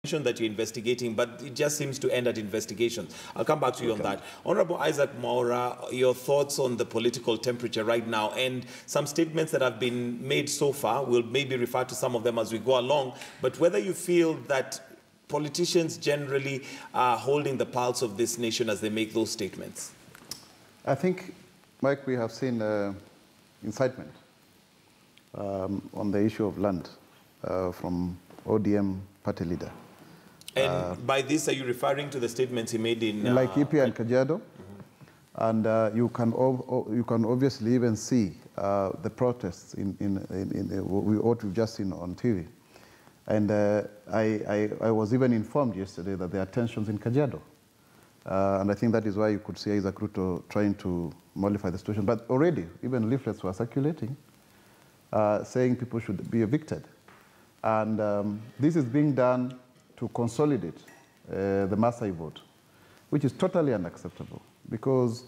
mentioned that you're investigating, but it just seems to end at investigations. I'll come back to you on that. Honorable Isaac Mwaura, your thoughts on the political temperature right now and some statements that have been made so far. We'll maybe refer to some of them as we go along, but whether you feel that politicians generally are holding the pulse of this nation as they make those statements. I think, Mike, we have seen incitement on the issue of land from ODM party leader. And by this, are you referring to the statements he made in... like Ipia and Kajiado. And you can obviously even see the protests in what we've just seen on TV. And I was even informed yesterday that there are tensions in Kajiado. And I think that is why you could see Isaac Ruto trying to mollify the situation. But already, even leaflets were circulating, saying people should be evicted. And this is being done to consolidate the Maasai vote, which is totally unacceptable. Because,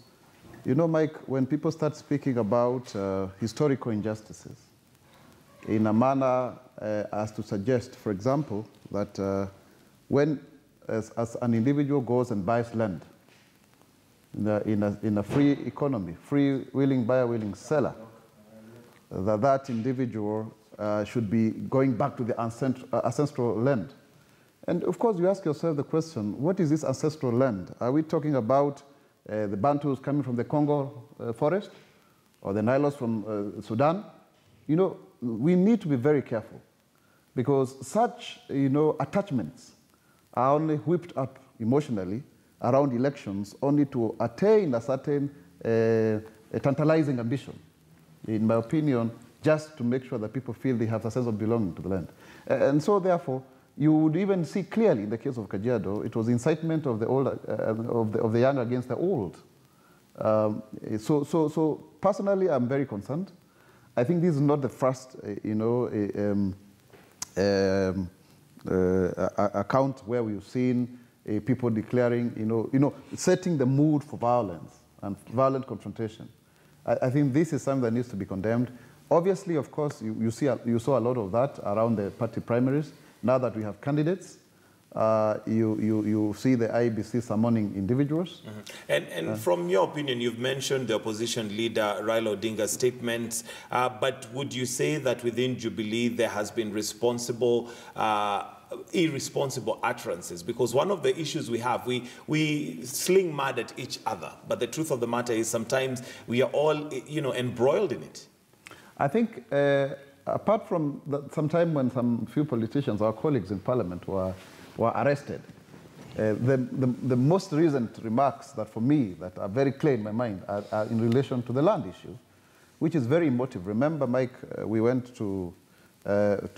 you know, Mike, when people start speaking about historical injustices in a manner as to suggest, for example, that when as an individual goes and buys land in a free economy, free willing buyer, willing seller, that individual should be going back to the ancestral land. And of course, you ask yourself the question, what is this ancestral land? Are we talking about the Bantus coming from the Congo forest or the Nilos from Sudan? You know, we need to be very careful because such, you know, attachments are only whipped up emotionally around elections only to attain a certain tantalizing ambition, in my opinion, just to make sure that people feel they have a sense of belonging to the land. And so, therefore, you would even see clearly in the case of Kajiado, it was incitement of the old, of the young against the old. So personally, I'm very concerned. I think this is not the first, you know, account where we've seen people declaring, you know, setting the mood for violence and violent confrontation. I think this is something that needs to be condemned. Obviously, of course, you saw a lot of that around the party primaries. Now that we have candidates, you see the IEBC summoning individuals. Mm-hmm. And from your opinion, you've mentioned the opposition leader Raila Odinga's statements, but would you say that within Jubilee there has been irresponsible utterances? Because one of the issues we have, we sling mud at each other, but the truth of the matter is sometimes we are all, you know, embroiled in it. I think apart from some time when some few politicians, our colleagues in Parliament, were arrested, the most recent remarks that for me that are very clear in my mind are in relation to the land issue, which is very emotive. Remember, Mike, we went to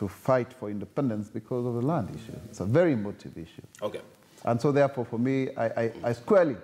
fight for independence because of the land issue. It's a very emotive issue. Okay. And so therefore, for me, I squarely